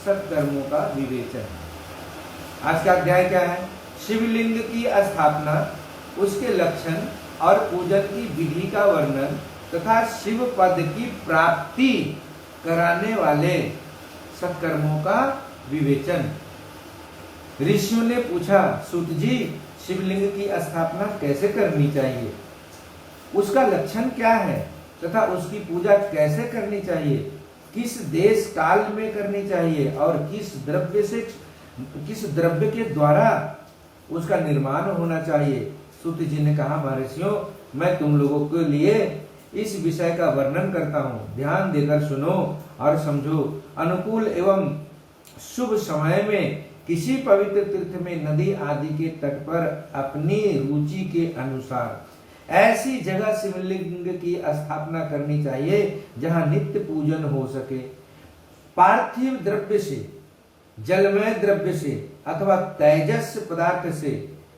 सत्कर्मों का विवेचन। आज का अध्याय क्या है? शिवलिंग की स्थापना, उसके लक्षण और पूजन की विधि का वर्णन तथा शिव पद की प्राप्ति कराने वाले सत्कर्मों का विवेचन। ऋषियों ने पूछा, सूत जी, शिवलिंग की स्थापना कैसे करनी चाहिए? उसका लक्षण क्या है तथा उसकी पूजा कैसे करनी चाहिए? किस देश काल में करनी चाहिए और किस द्रव्य के द्वारा उसका निर्माण होना चाहिए? सूत जी ने कहा, महर्षियों, मैं तुम लोगों के लिए इस विषय का वर्णन करता हूँ, ध्यान देकर सुनो और समझो। अनुकूल एवं शुभ समय में किसी पवित्र तीर्थ में, नदी आदि के तट पर अपनी रुचि के अनुसार ऐसी जगह शिवलिंग की स्थापना करनी चाहिए जहां नित्य पूजन हो सके। पार्थिव द्रव्य से, जलमय द्रव्य से अथवा तेजस पदार्थ से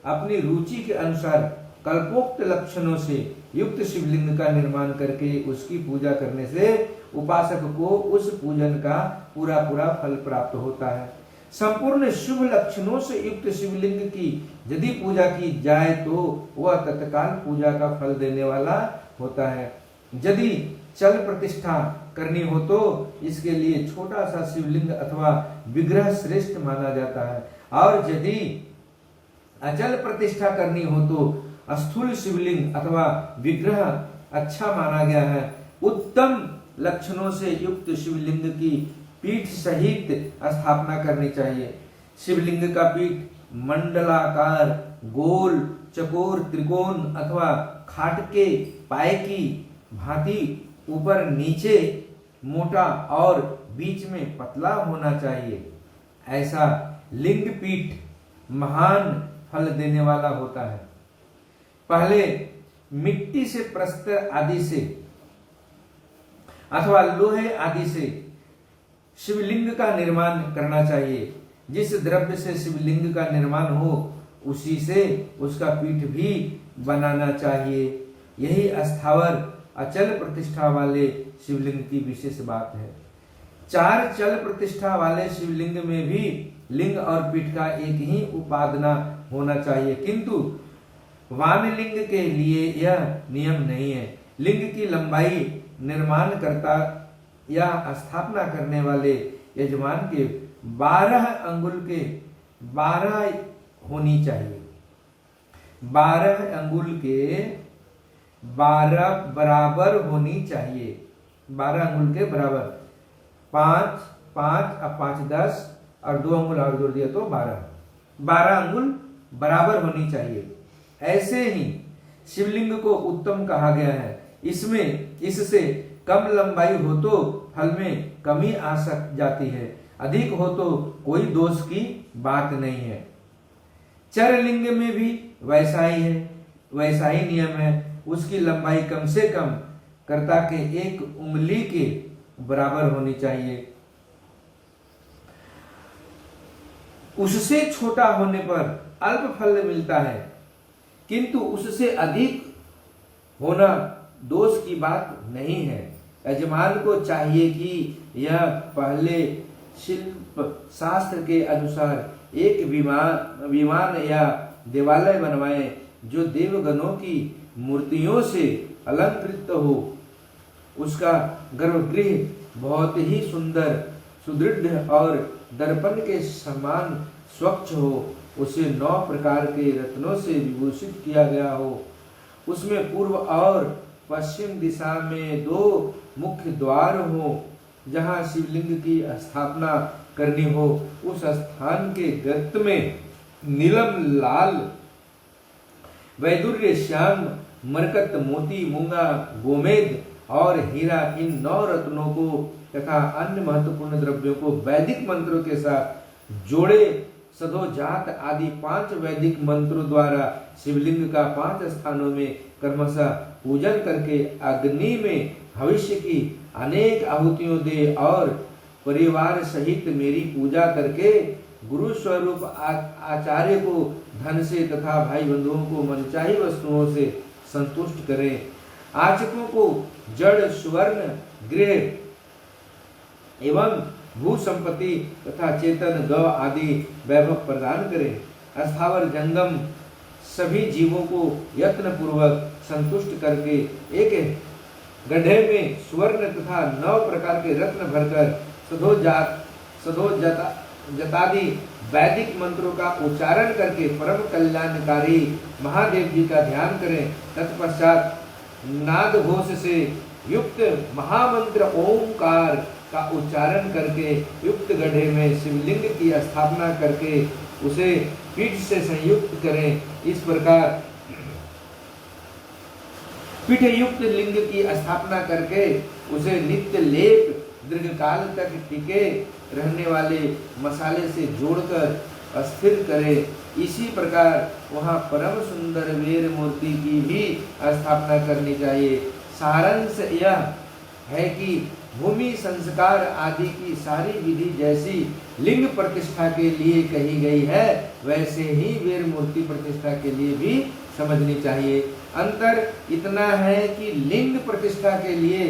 अपनी रुचि के अनुसार कल्पोक्त लक्षणों से युक्त शिवलिंग का निर्माण करके उसकी पूजा करने से उपासक को उस पूजन का पूरा फल प्राप्त होता है। संपूर्ण शुभ लक्षणों से युक्त शिवलिंग की यदि पूजा की जाए तो वह तत्काल पूजा का फल देने वाला होता है। यदि चल प्रतिष्ठा करनी हो तो इसके लिए छोटा सा शिवलिंग अथवा विग्रह श्रेष्ठ माना जाता है, और यदि अचल प्रतिष्ठा करनी हो तो स्थूल शिवलिंग अथवा विग्रह अच्छा माना गया है। उत्तम लक्षणों से युक्त शिवलिंग की पीठ सहित स्थापना करनी चाहिए। शिवलिंग का पीठ मंडलाकार, गोल, चकोर, त्रिकोण अथवा खाटके पाए की भांति ऊपर नीचे मोटा और बीच में पतला होना चाहिए। ऐसा लिंग पीठ महान फल देने वाला होता है। पहले मिट्टी से, प्रस्तर आदि से अथवा लोहे आदि से शिवलिंग का निर्माण करना चाहिए। जिस द्रव्य से शिवलिंग का निर्माण हो उसी से उसका पीठ भी बनाना चाहिए। यही स्थावर अचल प्रतिष्ठा वाले शिवलिंग की विशेष बात है। 4 चल प्रतिष्ठा वाले शिवलिंग में भी लिंग और पीठ का एक ही उपादान होना चाहिए, किंतु वामलिंग के लिए यह नियम नहीं है। लिंग की लंबाई निर्माण करता या स्थापना करने वाले यजमान के 12 अंगुल के 12 होनी चाहिए। 12 अंगुल के 12 बराबर होनी चाहिए। 12 अंगुल के बराबर, 5 5 अब 5 10 और 2 अंगुल और जोड़ दिया तो 12 अंगुल बराबर होनी चाहिए। ऐसे ही शिवलिंग को उत्तम कहा गया है। इससे कम लंबाई हो तो फल में कमी आ जाती है, अधिक हो तो कोई दोष की बात नहीं है। चरलिंग में भी वैसा ही नियम है। उसकी लंबाई कम से कम कर्ता के 1 उंगली के बराबर होनी चाहिए। उससे छोटा होने पर अल्प फल मिलता है, किंतु उससे अधिक होना दोष की बात नहीं है। यजमान को चाहिए कि यह पहले शिल्प शास्त्र के अनुसार एक विमान या देवालय बनवाए जो देवगणों की मूर्तियों से अलंकृत हो। उसका गर्भगृह बहुत ही सुंदर, सुदृढ़ और दर्पण के समान स्वच्छ हो। उसे 9 प्रकार के रत्नों से विभूषित किया गया हो। उसमें पूर्व और पश्चिम दिशा में 2 मुख्य द्वार हो। जहां शिवलिंग की स्थापना करनी हो उस स्थान के गर्त में नीलम, लाल, वैदुर्य, श्याम, मरकत, मोती, मूंगा, गोमेद और हीरा, इन 9 रत्नों को तथा अन्य महत्वपूर्ण द्रव्यों को वैदिक मंत्रों के साथ जोड़े सदोजात आदि 5 वैदिक मंत्रों द्वारा शिवलिंग का 5 स्थानों में क्रमशः पूजन करके अग्नि में भविष्य की अनेक आहुतियों दे और परिवार सहित मेरी पूजा करके गुरु स्वरूप आचार्य को धन से तथा भाई बंधुओं को मनचाही वस्तुओं से संतुष्ट करें। आचकों को जड़, सुवर्ण, गृह एवं भू संपत्ति तथा चेतन गौ आदि वैभव प्रदान करे। अस्थावर जंगम सभी जीवों को यत्न पूर्वक संतुष्ट करके एक गड्ढे में स्वर्ण तथा 9 प्रकार के रत्न भरकर जतादि वैदिक मंत्रों का उच्चारण करके परम कल्याणकारी महादेव जी का ध्यान करें। तत्पश्चात नाद घोष से युक्त महामंत्र ओंकार का उच्चारण करके युक्त गड्ढे में शिवलिंग की स्थापना करके उसे पीठ से संयुक्त करें। इस प्रकार पीठ युक्त लिंग की स्थापना करके उसे नित्य लेप दीर्घकाल तक टिके रहने वाले मसाले से जोड़कर स्थिर करे। इसी प्रकार वहाँ परम सुंदर वीर मूर्ति की भी स्थापना करनी चाहिए। सारांश यह है कि भूमि संस्कार आदि की सारी विधि जैसी लिंग प्रतिष्ठा के लिए कही गई है वैसे ही वीर मूर्ति प्रतिष्ठा के लिए भी समझनी चाहिए। अंतर इतना है कि लिंग प्रतिष्ठा के लिए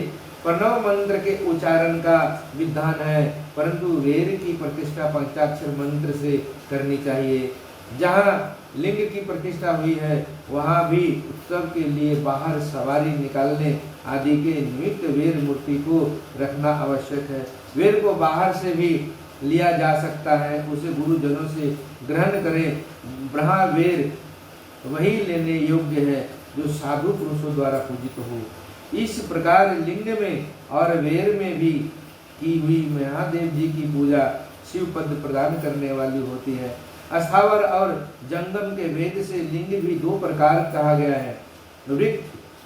प्रणव मंत्र के उच्चारण का विधान है, परंतु वीर की प्रतिष्ठा पंचाक्षर मंत्र से करनी चाहिए। जहाँ लिंग की प्रतिष्ठा हुई है वहाँ भी उत्सव के लिए बाहर सवारी निकालने आदि के निमित्त वीर मूर्ति को रखना आवश्यक है। वीर को बाहर से भी लिया जा सकता है, उसे गुरुजनों से ग्रहण करें। ब्रह्मा वीर वही लेने योग्य है जो साधु पुरुषों द्वारा पूजित हो। इस प्रकार लिंग में और वीर में भी की हुई महादेव जी की पूजा शिव पद प्रदान करने वाली होती है। अस्थावर और जंगम के भेद से लिंग भी 2 प्रकार कहा गया है।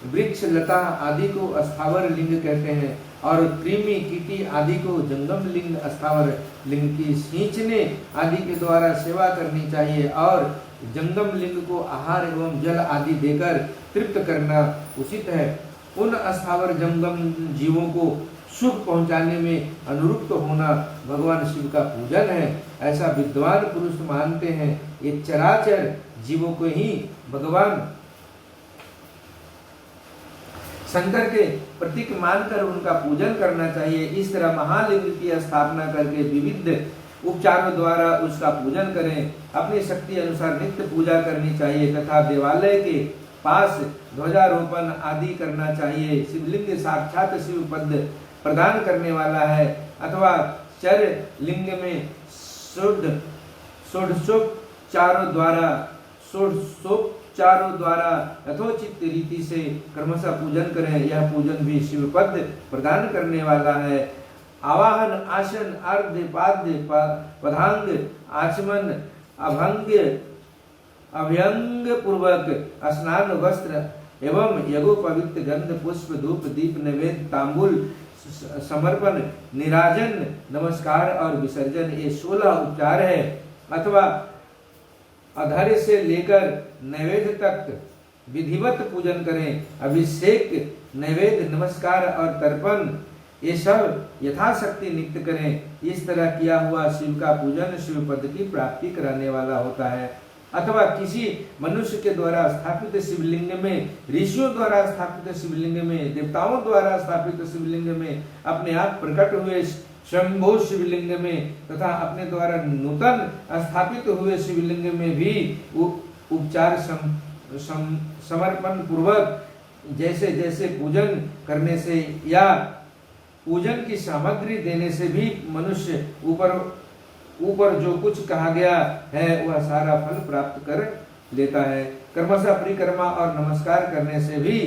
वृक्ष लता आदि को अस्थावर लिंग कहते हैं और कृमि कीटी आदि को जंगम लिंग। अस्थावर लिंग की सींचने आदि के द्वारा सेवा करनी चाहिए और जंगम लिंग को आहार एवं जल आदि देकर तृप्त करना उचित है। उन अस्थावर जंगम जीवों को सुख पहुंचाने में अनुरुक्त होना भगवान शिव का पूजन है, ऐसा विद्वान पुरुष मानते हैं। ये चराचर जीवों को ही भगवान शंकर के प्रतीक मानकर उनका पूजन करना चाहिए। इस तरह महालिंग की स्थापना करके विविध उपचारों द्वारा उसका पूजन करें। अपनी शक्ति अनुसार नित्य पूजा करनी चाहिए तथा देवालय के पास ध्वजारोपण आदि करना चाहिए। शिवलिंग साक्षात शिव पद प्रदान करने वाला है अथवा चर लिंग में षोडशोपचारों द्वारा यथोचित रीति से क्रमशः पूजन करें। यह पूजन भी शिव पद प्रदान करने वाला है। आवाहन, आसन, अर्घ्य, पाद्य, पदांग, आचमन, अभ्यंग पूर्वक स्नान, वस्त्र एवं यज्ञोपवीत गंध, पुष्प, धूप, दीप, नैवेद्य, तांबूल समर्पण, निराजन, नमस्कार और विसर्जन ये 16 उपचार है। अथवा आधार्य से लेकर नैवेद्य तक विधिवत पूजन करें। अभिषेक, नैवेद्य, नमस्कार और तर्पण ये सब यथाशक्ति नित्य करें। इस तरह किया हुआ शिव का पूजन शिव पद की प्राप्ति कराने वाला होता है। अथवा किसी मनुष्य के द्वारा स्थापित शिवलिंग में, ऋषियों द्वारा स्थापित शिवलिंग में, देवताओं द्वारा स्थापित शिवलिंग में, अपने आप प्रकट हुए शंभो शिवलिंग में तथा अपने द्वारा नूतन स्थापित हुए शिवलिंग में भी उपचार समर्पण पूर्वक जैसे जैसे पूजन करने से या पूजन की सामग्री देने से भी मनुष्य ऊपर जो कुछ कहा गया है वह सारा फल प्राप्त कर लेता है। कर्मशः परिक्रमा और नमस्कार करने से भी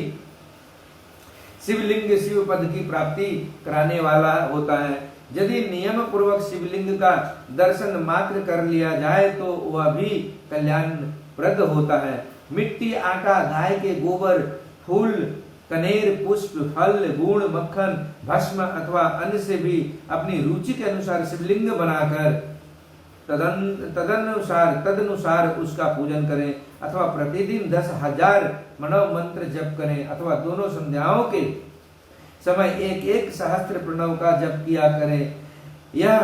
शिवलिंग शिव पद की प्राप्ति कराने वाला होता है। यदि नियम पूर्वक शिवलिंग का दर्शन मात्र कर लिया जाए तो वह भी कल्याणप्रद होता है। मिट्टी, आटा, गाय के गोबर, फूल, कनेर, पुष्प, फल, गुड़, मक्खन, भस्म अथवा अन्य से भी अपनी रुचि के अनुसार शिवलिंग बनाकर तदनुसार उसका पूजन करें अथवा प्रतिदिन 10,000 प्रणव मंत्र जप करें अथवा दोनों संध्याओं के समय 1-1 सहस्त्र प्रणव का जप किया करें। यह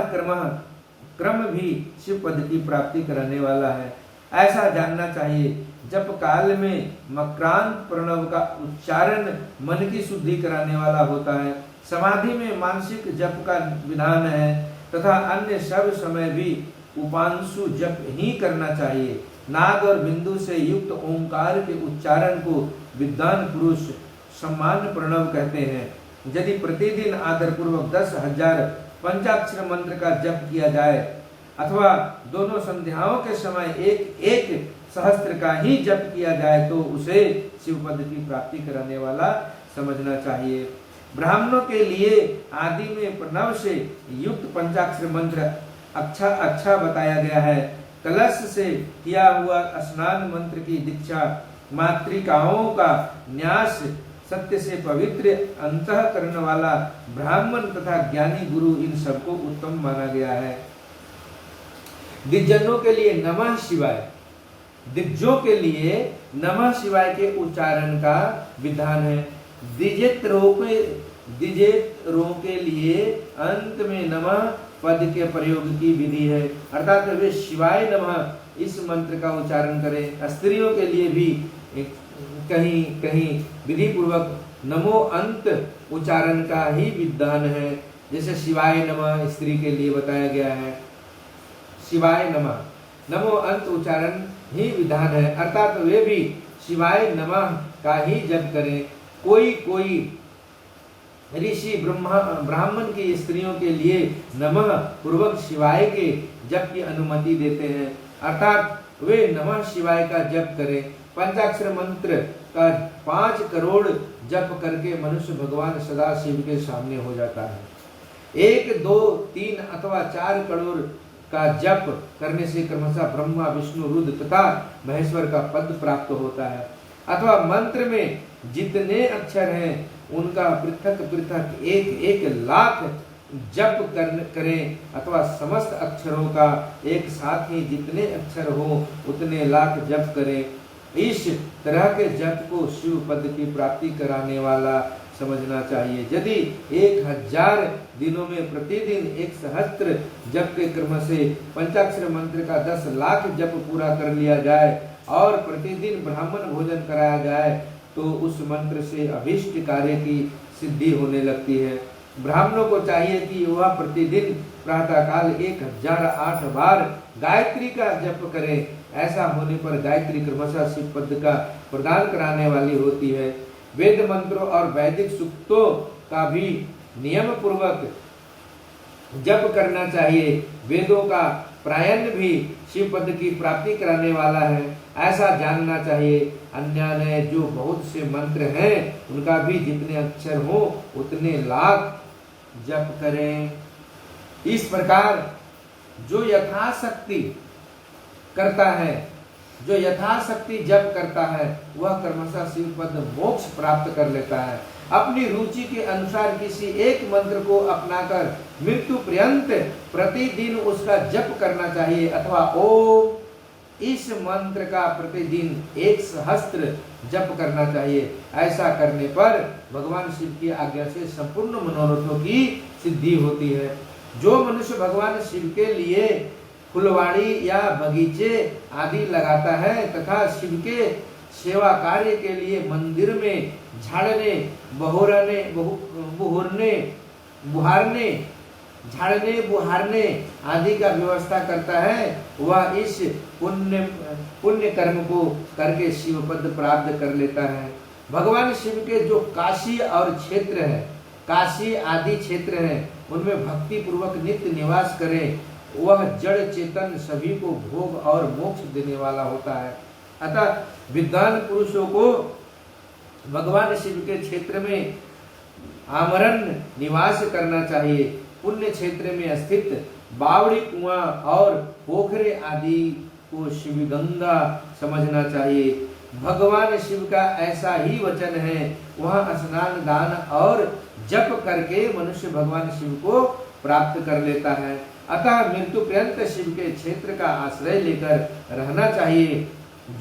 क्रम भी शिव पद की प्राप्ति कराने वाला है। ऐसा जानना चाहिए जप काल में मक्रांत प्रणव का उच्चारण मन की शुद्धि कराने वाला होता है। समाधि में मानसिक जप का विधान है तथा अन्य सब समय भी उपांशु जप ही करना चाहिए। नाद और बिंदु से युक्त ओंकार के उच्चारण को विद्वान पुरुष सम्मान प्रणव कहते हैं। यदि प्रतिदिन आदर पूर्वक 10,000 पंचाक्षर मंत्र का जप किया जाए अथवा दोनों संध्याओं के समय एक एक सहस्त्र का ही जप किया जाए तो उसे शिवपद की प्राप्ति कराने वाला समझना चाहिए। ब्राह्मणों के लिए आदि में प्रणव से युक्त पंचाक्षर मंत्र अच्छा बताया गया है। कलश से किया हुआ स्नान मंत्र की दीक्षा, मातृकाओं का न्यास, सत्य से पवित्र अंतःकरण वाला ब्राह्मण तथा ज्ञानी गुरु, इन सबको उत्तम माना गया है। दिग्जनों के लिए नमः शिवाय, दिग्गजों के लिए नमः शिवाय के उच्चारण का विधान है। द्विजेतरों के लिए अंत में नमः पद के प्रयोग की विधि है, अर्थात वे शिवाय नमः इस मंत्र का उच्चारण करें। स्त्रियों के लिए भी कहीं कहीं विधि पूर्वक नमो अंत उच्चारण का ही विधान है, जैसे शिवाय नमः स्त्री के लिए बताया गया है। शिवाय नमः नमो अंत उच्चारण ही विधान है, अर्थात वे भी शिवाय नमः का ही जप करें। कोई ऋषि ब्राह्मण की स्त्रियों के लिए नमः पूर्वक शिवाय के जप की अनुमति देते हैं, अर्थात वे नमः शिवाय का जप करें। पंचाक्षर मंत्र का 5 करोड़ जप करके मनुष्य भगवान सदा शिव के सामने हो जाता है। 1, 2, 3 अथवा 4 करोड़ का जप करने से क्रमशः ब्रह्मा, विष्णु, रुद्र तथा महेश्वर का पद प्राप्त होता है। अथवा मंत्र में जितने अक्षर हैं उनका पृथक पृथक 1 लाख जप करें, अथवा समस्त अक्षरों का एक साथ ही जितने अक्षर हो उतने लाख जप करें। इस तरह के जप को शिव पद की प्राप्ति कराने वाला समझना चाहिए। यदि 1000 दिनों में प्रतिदिन 1 सहस्त्र जप के क्रम से पंचाक्षर मंत्र का 10 लाख जप पूरा कर लिया जाए और प्रतिदिन ब्राह्मण भोजन कराया जाए तो उस मंत्र से अभिष्ट कार्य की सिद्धि होने लगती है। ब्राह्मणों को चाहिए कि वह प्रतिदिन प्रातःकाल 1008 बार गायत्री का जप करें। ऐसा होने पर गायत्री क्रमशः शिव पद का प्रदान कराने वाली होती है। वेद मंत्रों और वैदिक सूक्तों का भी नियम पूर्वक जप करना चाहिए। वेदों का प्रायण भी शिव पद की प्राप्ति कराने वाला है, ऐसा जानना चाहिए। अन्य जो बहुत से मंत्र हैं उनका भी जितने अक्षर हो उतने लाख जप करें। इस प्रकार जो यथाशक्ति करता है, जो यथाशक्ति जप करता है वह क्रमशः शिव पद मोक्ष प्राप्त कर लेता है। अपनी रुचि के अनुसार किसी एक मंत्र को अपनाकर मृत्यु पर्यंत प्रतिदिन उसका जप करना चाहिए, अथवा ओम इस मंत्र का प्रतिदिन 1 सहस्त्र जप करना चाहिए। ऐसा करने पर भगवान शिव की आज्ञा से संपूर्ण मनोरथों की सिद्धि होती है। जो मनुष्य भगवान शिव के लिए फुलवाड़ी या बगीचे आदि लगाता है तथा शिव के सेवा कार्य के लिए मंदिर में झाड़ने, झाड़ने बुहारने आदि का व्यवस्था करता है, वह इस पुण्य कर्म को करके शिव पद प्राप्त कर लेता है। भगवान शिव के जो काशी और क्षेत्र है, काशी आदि क्षेत्र हैं, उनमें भक्ति पूर्वक नित्य निवास करें। वह जड़ चेतन सभी को भोग और मोक्ष देने वाला होता है। अतः विद्वान पुरुषों को भगवान शिव के क्षेत्र में आमरण निवास करना चाहिए। पुण्य क्षेत्र में स्थित बावड़ी, कुआं और पोखरे आदि को शिव गंगा समझना चाहिए। भगवान शिव का ऐसा ही वचन है, वहाँ स्नान, दान और जप करके मनुष्य भगवान शिव को प्राप्त कर लेता है। अतः मृत्यु पर्यंत शिव के क्षेत्र का आश्रय लेकर रहना चाहिए।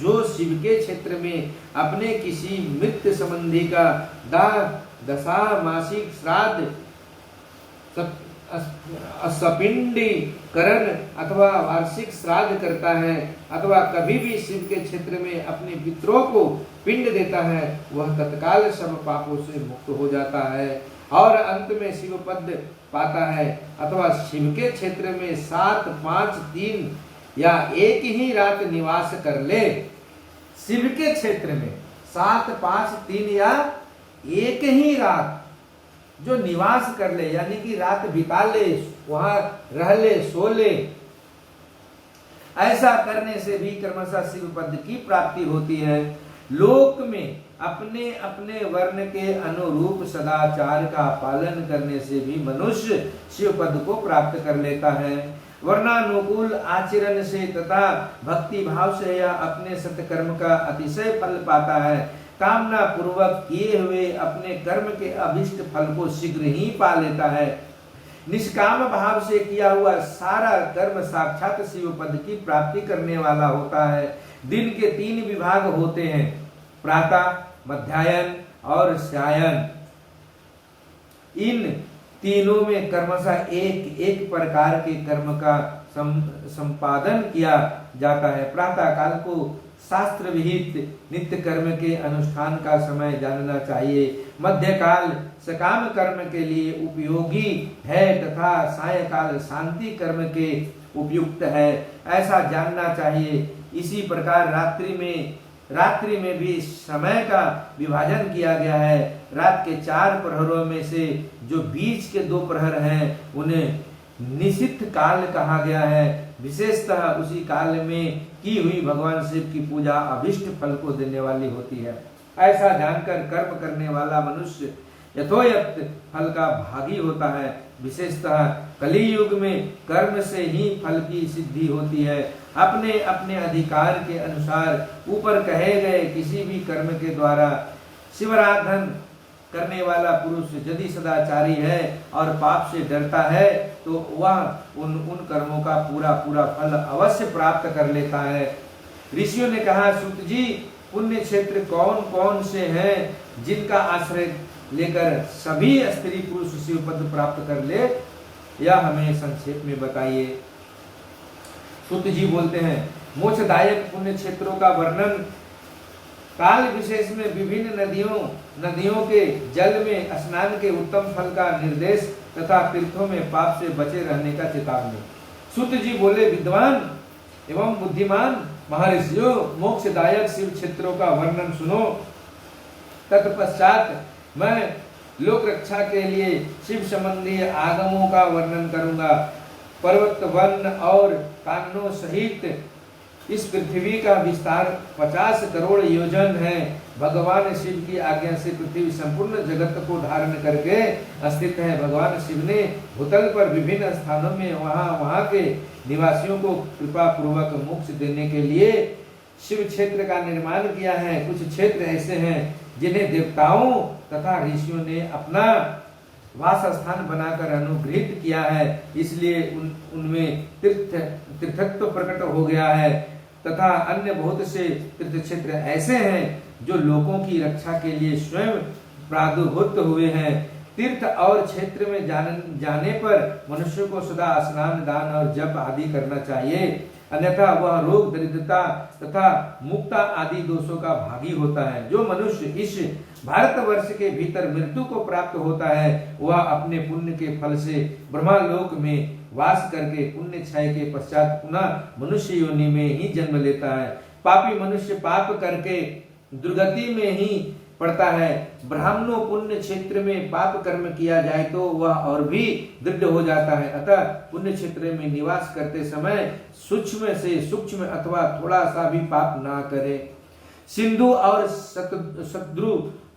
जो शिव के क्षेत्र में अपने किसी मृत संबंधी का दाह, दशा, मासिक श्राद्ध, सपिंडीकरण अथवा वार्षिक श्राद्ध करता है अथवा कभी भी शिव के क्षेत्र में अपने पितरों को पिंड देता है, वह तत्काल सब पापों से मुक्त हो जाता है और अंत में शिव पद पाता है, अथवा शिव के क्षेत्र में 7, 5, 3 या एक ही रात निवास कर ले। शिव के क्षेत्र में 7, 5, 3 या एक ही रात जो निवास कर ले, यानी कि रात बिता ले, वहां रह ले, सो ले, ऐसा करने से भी क्रमशः शिव पद की प्राप्ति होती है। लोक में अपने अपने वर्ण के अनुरूप सदाचार का पालन करने से भी मनुष्य शिव पद को प्राप्त कर लेता है। वर्णानुकूल आचरण से तथा भक्ति भाव से यह अपने सत्कर्म का अतिशय फल पाता है। कामना पूर्वक किए हुए अपने कर्म के अभिष्ट फल को शीघ्र ही पा लेता है। निष्काम भाव से किया हुआ सारा कर्म साक्षात शिव पद की प्राप्ति करने वाला होता है। दिन के 3 विभाग होते हैं, प्रातः, मध्याह्न और सायं। इन तीनों में क्रमशः एक एक प्रकार के कर्म का संपादन किया जाता है। प्रातः काल को शास्त्र विहित नित्य कर्म के अनुष्ठान का समय जानना चाहिए। मध्य काल सकाम कर्म के लिए उपयोगी है तथा सायकाल शांति कर्म के उपयुक्त है, ऐसा जानना चाहिए। इसी प्रकार रात्रि में भी समय का विभाजन किया गया है। रात के 4 प्रहरों में से जो बीच के 2 प्रहर हैं उन्हें निशिथ काल कहा गया है। विशेषतः उसी काल में की हुई भगवान शिव की पूजा अभिष्ट फल को देने वाली होती है। ऐसा जानकर कर्म करने वाला मनुष्य यथोयथ फल का भागी होता है। विशेषतः कली युग में कर्म से ही फल की सिद्धि होती है। अपने अपने अधिकार के अनुसार ऊपर कहे गए किसी भी कर्म के द्वारा शिवराधन करने वाला पुरुष यदि सदाचारी है और पाप से डरता है तो वह उन कर्मों का पूरा फल अवश्य प्राप्त कर लेता है। ऋषियों ने कहा, सूत जी, पुण्य क्षेत्र कौन कौन से हैं जिनका आश्रय लेकर सभी स्त्री पुरुष शिव पद प्राप्त कर ले, यह हमें संक्षेप में बताइए। सूत जी बोलते हैं, मोक्षदायक पुण्य क्षेत्रों का वर्णन काल विशेष में विभिन्न नदियों के जल में स्नान के उत्तम फल का निर्देश तथा तीर्थों में पाप से बचे रहने का चेतावनी। सूत जी बोले, विद्वान एवं बुद्धिमान महर्षियों, मोक्षदायक शिव क्षेत्रों का वर्णन सुनो। तत्पश्चात मैं लोक रक्षा के लिए शिव संबंधी आगमों का वर्णन करूंगा। पर्वत, वन और काननों सहित इस पृथ्वी का विस्तार 50 करोड़ योजन है। भगवान शिव की आज्ञा से पृथ्वी संपूर्ण जगत को धारण करके स्थित है। भगवान शिव ने भूतल पर विभिन्न स्थानों में वहां के निवासियों को कृपा पूर्वक मोक्ष देने के लिए शिव क्षेत्र का निर्माण किया है। कुछ क्षेत्र ऐसे हैं जिन्हें देवताओं तथा ऋषियों ने अपना वास स्थान बनाकर अनुग्रहित किया है, इसलिए उनमें तीर्थत्व प्रकट हो गया है। तथा अन्य बहुत से तीर्थ क्षेत्र ऐसे हैं जो लोगों की रक्षा के लिए स्वयं प्रादुर्भूत हुए हैं। तीर्थ और क्षेत्र में जाने पर मनुष्य को सदा स्नान, दान और जप आदि करना चाहिए, अन्यथा वह रोग, दरिद्रता तथा मुक्ता आदि दोषों का भागी होता है। जो मनुष्य इस भारतवर्ष के भीतर मृत्यु को प्राप्त होता है वह अपने पुण्य के फल से ब्रह्मलोक में वास करके पुण्य क्षय के पश्चात पुनः मनुष्य योनि में ही जन्म लेता है। पापी मनुष्य पाप करके दुर्गति में ही पड़ता है। ब्राह्मणों पुण्य क्षेत्र में पाप कर्म किया जाए तो वह और भी दृढ़ हो जाता है। अतः पुण्य क्षेत्र में निवास करते समय सूक्ष्म से सूक्ष्म अथवा थोड़ा सा भी पाप ना करे। सिंधु और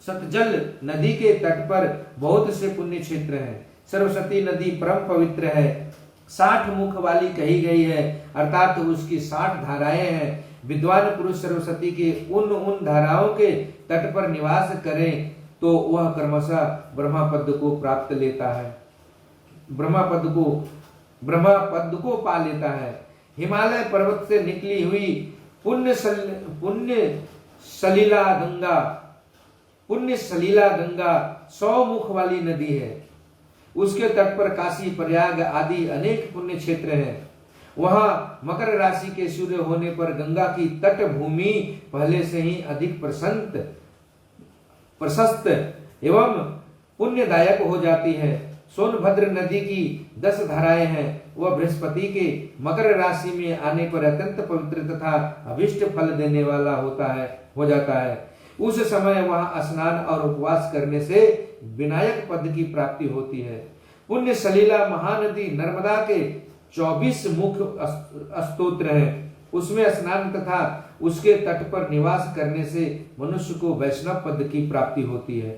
सतजल नदी के तट पर बहुत से पुण्य क्षेत्र हैं। सरस्वती नदी परम पवित्र है, 60 मुख वाली कही गई है, अर्थात उसकी 60 धाराएं हैं। विद्वान पुरुष सरस्वती के उन धाराओं के तट पर निवास करें तो वह क्रमशः ब्रह्मा पद को प्राप्त लेता है, ब्रह्मा पद को पा लेता है। हिमालय पर्वत से निकली हुई पुण्य सलीला गंगा 100 मुख वाली नदी है। उसके तट पर काशी, प्रयाग आदि अनेक पुण्य क्षेत्र हैं। वहां मकर राशि के सूर्य होने पर गंगा की तट भूमि पहले से ही अधिक प्रशस्त एवं पुण्यदायक हो जाती है। सोनभद्र नदी की 10 धाराएं हैं। वह बृहस्पति के मकर राशि में आने पर अत्यंत पवित्र तथा अभिष्ट फल देने वाला हो जाता है। उस समय वहां स्नान और उपवास करने से विनायक पद की प्राप्ति होती है। पुण्य सलीला महानदी नर्मदा के 24 मुख्य स्तोत्र हैं। उसमें स्नान तथा उसके तट पर निवास करने से मनुष्य को वैष्णव पद की प्राप्ति होती है।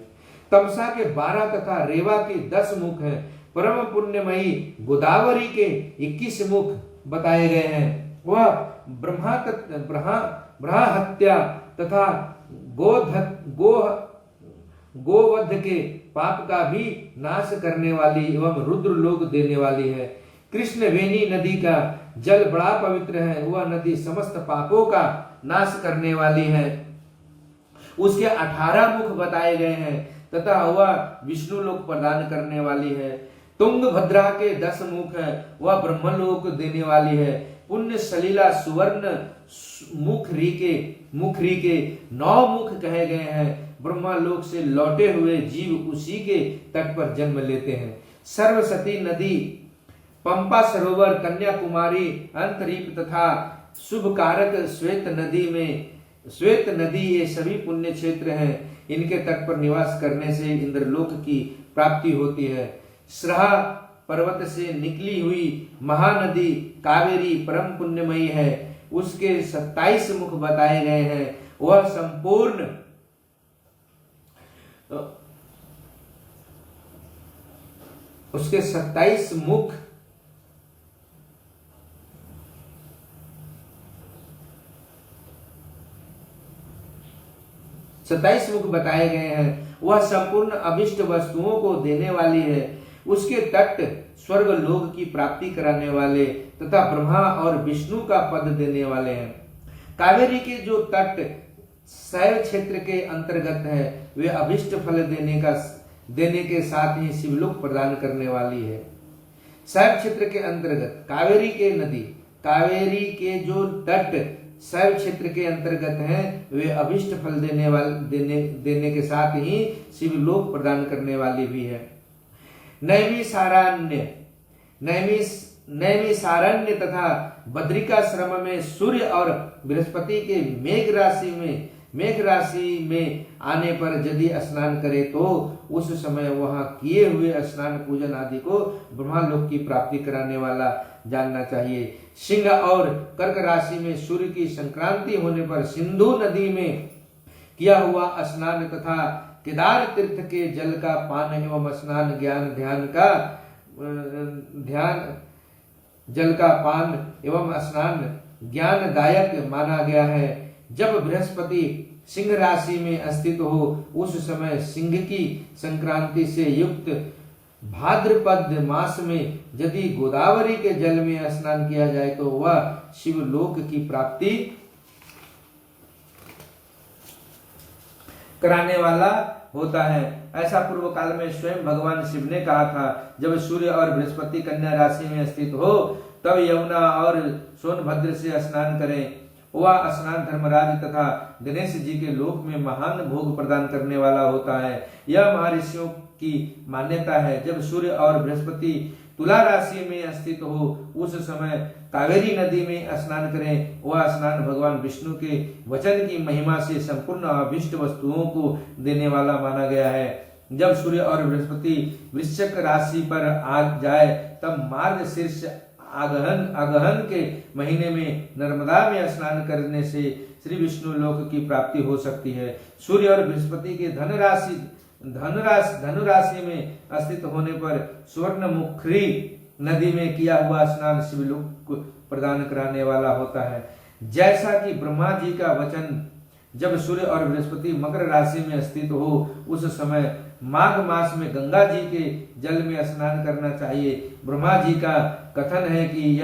तमसा के 12 तथा रेवा के 10 मुख हैं। परम पुण्यमयी गोदावरी के 21 मुख बताए गए हैं। वह ब्रह्मा हत्या तथा गोवध के पाप का भी नाश करने वाली एवं रुद्र लोक देने वाली है। कृष्णवेणी नदी का जल बड़ा पवित्र है। वह नदी समस्त पापों का नाश करने वाली है। उसके 18 मुख बताए गए हैं तथा वह विष्णु लोक प्रदान करने वाली है। तुंगभद्रा के 10 मुख है। वह ब्रह्मलोक देने वाली है। पुण्य सलीला सुवर्ण मुखरी के 9 मुख कहे गए हैं। ब्रह्मलोक से लौटे हुए जीव उसी के तट पर जन्म लेते हैं। सरस्वती नदी, पंपा सरोवर, कन्याकुमारी, अंतरीप तथा शुभकारक श्वेत नदी ये सभी पुण्य क्षेत्र हैं। इनके तट पर निवास करने से इंद्रलोक की प्राप्ति होती है। श्रहा पर्वत से निकली हुई महानदी कावेरी परम पुण्यमयी है। उसके 27 मुख बताए गए हैं। वह संपूर्ण उसके 27 मुख बताए गए हैं। वह संपूर्ण अभिष्ट वस्तुओं को देने वाली है। उसके तट स्वर्ग लोक की प्राप्ति कराने वाले तथा ब्रह्मा और विष्णु का पद देने वाले हैं। कावेरी के जो तट शैव क्षेत्र के अंतर्गत है वे अभिष्ट फल देने के साथ ही शिवलोक प्रदान करने वाली है। शैव क्षेत्र के अंतर्गत कावेरी के जो तट शैव क्षेत्र के अंतर्गत हैं वे अभिष्ट फल देने के साथ ही शिवलोक प्रदान करने वाली भी है। नैमिषारण्य तथा बद्रिकाश्रम में सूर्य और बृहस्पति के मेघ राशि में आने पर यदि स्नान करे तो उस समय वहां किए हुए स्नान पूजन आदि को ब्रह्मलोक की प्राप्ति कराने वाला जानना चाहिए। सिंह और कर्क राशि में सूर्य की संक्रांति होने पर सिंधु नदी में किया हुआ स्नान तथा केदार तीर्थ के जल का पान एवं स्नान जल का पान एवं स्नान ज्ञानदायक माना गया है। जब बृहस्पति सिंह राशि में स्थित हो उस समय सिंह की संक्रांति से युक्त भाद्रपद मास में यदि गोदावरी के जल में स्नान किया जाए तो वह शिवलोक की प्राप्ति कराने वाला होता है। ऐसा पूर्व काल में स्वयं भगवान शिव ने कहा था। जब सूर्य और बृहस्पति कन्या राशि में स्थित हो तब यमुना और सोनभद्र से स्नान करें। वह स्नान धर्मराज तथा गणेश जी के लोक में महान भोग प्रदान करने वाला होता है। यह महर्षियों की मान्यता है। जब सूर्य और बृहस्पति तुला राशि में स्थित हो उस समय कावेरी नदी में स्नान करें। वह स्नान भगवान विष्णु के वचन की महिमा से संपूर्ण अभिष्ट वस्तुओं को देने वाला माना गया है। जब सूर्य और बृहस्पति वृश्चिक राशि पर आ जाए तब मार्गशीर्ष अगहन के महीने में नर्मदा में स्नान करने से श्री विष्णु लोक की प्राप्ति हो सकती है। सूर्य और बृहस्पति के धनु राशि में स्थित होने पर स्वर्णमुखी नदी में किया हुआ स्नान शिवलोक प्रदान कराने वाला होता है। जैसा कि ब्रह्मा जी का वचन जब सूर्य और बृहस्पति मकर राशि में स्थित हो उस समय माघ मास में गंगा जी के जल में स्नान करना चाहिए। ब्रह्मा जी का कथन है कि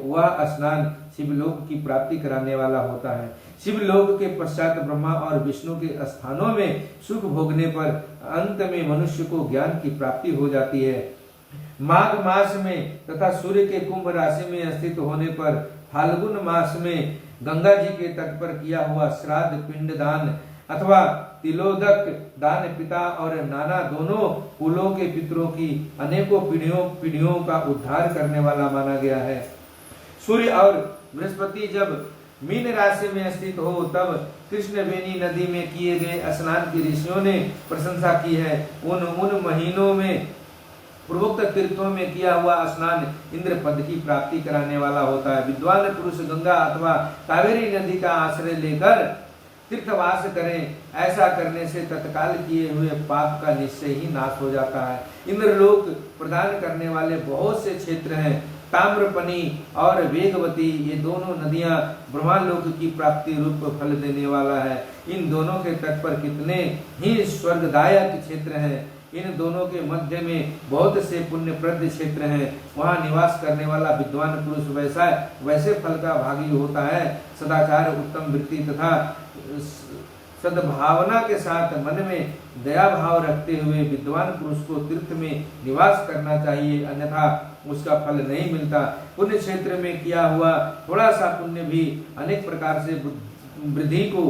वह स्नान शिवलोक की प्राप्ति कराने वाला होता है। शिवलोक के पश्चात ब्रह्मा और विष्णु के स्थानों में सुख भोगने पर अंत में मनुष्य को ज्ञान की प्राप्ति हो जाती है। माघ मास में तथा सूर्य के कुंभ राशि में स्थित होने पर फाल्गुन मास में गंगा जी के तट पर किया हुआ श्राद्ध पिंडदान अथवा तिलोदक दान पिता और नाना दोनों कुलों के पितरों की अनेकों पीढ़ियों का उद्धार करने वाला माना गया है। सूर्य और बृहस्पति जब मीन राशि में स्थित हो तब कृष्णवेणी नदी में किए गए स्नान की ऋषियों ने प्रशंसा की है। उन महीनों में पूर्वोक्त तीर्थों में किया हुआ स्नान इंद्र पद की प्राप्ति कराने वाला होता है। विद्वान पुरुष गंगा अथवा कावेरी नदी का आश्रय लेकर तीर्थवास करें। ऐसा करने से तत्काल किए हुए पाप का निश्चय ही नाश हो जाता है। इंद्रलोक प्रदान करने वाले बहुत से क्षेत्र हैं। ताम्रपनी और वेगवती ये दोनों नदियां ब्रह्मलोक की प्राप्ति रूप फल देने वाला है। इन दोनों के तट पर कितने ही स्वर्गदायक क्षेत्र हैं। इन दोनों के मध्य में बहुत से पुण्यप्रद क्षेत्र हैं। वहाँ निवास करने वाला विद्वान पुरुष वैसे फल का भागी होता है। सदाचार, उत्तम वृत्ति तथा सद्भावना के साथ मन में दया भाव रखते हुए विद्वान पुरुष को तीर्थ में निवास करना चाहिए, अन्यथा उसका फल नहीं मिलता। पुण्य क्षेत्र में किया हुआ थोड़ा सा पुण्य भी अनेक प्रकार से वृद्धि को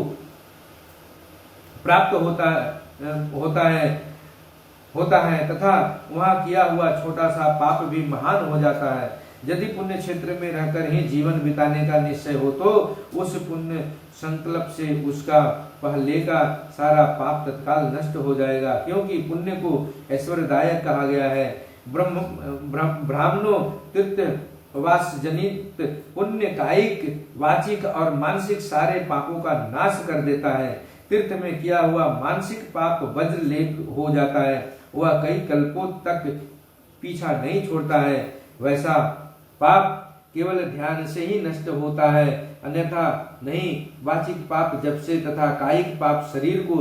प्राप्त होता है तथा वहाँ किया हुआ छोटा सा पाप भी महान हो जाता है। यदि पुण्य क्षेत्र में रहकर ही जीवन बिताने का निश्चय हो तो उस पुण्य संकल्प से उसका पहले का सारा पाप तत्काल नष्ट हो जाएगा, क्योंकि पुण्य को ऐश्वर्यदायक कहा गया है। ब्राह्मणों तीर्थ वास जनित पुण्य कायिक, वाचिक और मानसिक सारे पापों का नाश कर देता है। तीर्थ में किया हुआ मानसिक पाप वज्र लेप हो जाता है, वह कई कल्पों तक पीछा नहीं छोड़ता है। वैसा पाप केवल ध्यान से ही नष्ट होता है, अन्यथा नहीं। वाचिक पाप जब से तथा कायिक पाप शरीर को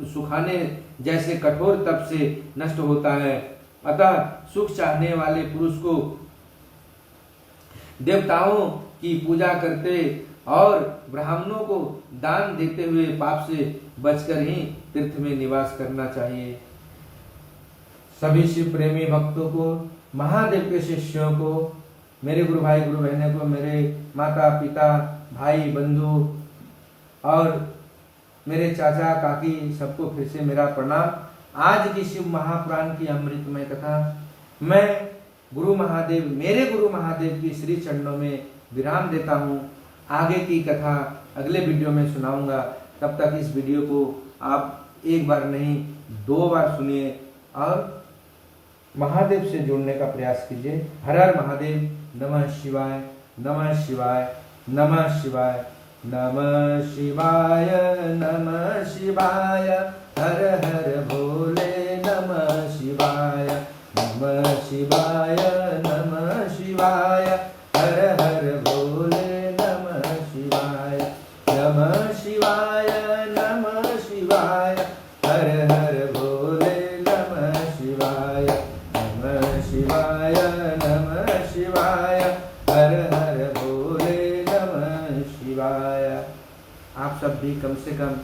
सुखाने जैसे कठोर तप से नष्ट होता है। अतः सुख चाहने वाले पुरुष को देवताओं की पूजा करते और ब्राह्मणों को दान देते हुए पाप से बचकर ही तीर्थ में निवास करना चाहिए। सभी शिव प्रेमी भक्तों को, महादेव के शिष्यों को, मेरे गुरु भाई गुरु बहनों को, मेरे माता पिता भाई बंधु और मेरे चाचा काकी सबको फिर से मेरा प्रणाम। आज की शिव महापुराण की अमृतमय कथा मैं मेरे गुरु महादेव की श्री चरणों में विराम देता हूँ। आगे की कथा अगले वीडियो में सुनाऊंगा। तब तक इस वीडियो को आप एक बार नहीं 2 बार सुनिए और महादेव से जुड़ने का प्रयास कीजिए। हर हर महादेव। नमः शिवाय, नमः शिवाय, नमः शिवाय, नमः शिवाय, नमः शिवाय। हर हर भोले नमः शिवाय, नमः शिवाय, नमः शिवाय। हर हर भोले नमः शिवाय, नमः शिवाय, नमः शिवाय। हर हर भोले नमः शिवाय, नमः शिवाय, नमः शिवाय। हर हर भोले नमः शिवाय। आप सब भी कम से कम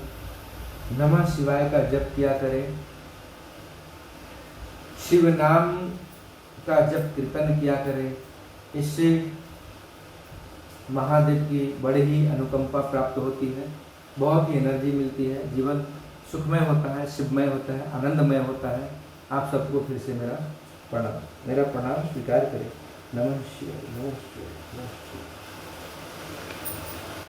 नमः शिवाय का जप किया करें, शिव नाम का जप कीर्तन किया करें। इससे महादेव की बड़ी ही अनुकंपा प्राप्त होती है, बहुत ही एनर्जी मिलती है, जीवन सुखमय होता है, शिवमय होता है, आनंदमय होता है। आप सबको फिर से मेरा प्रणाम स्वीकार करें। नमः शिवाय, नमः शिवाय, नमः शिवाय।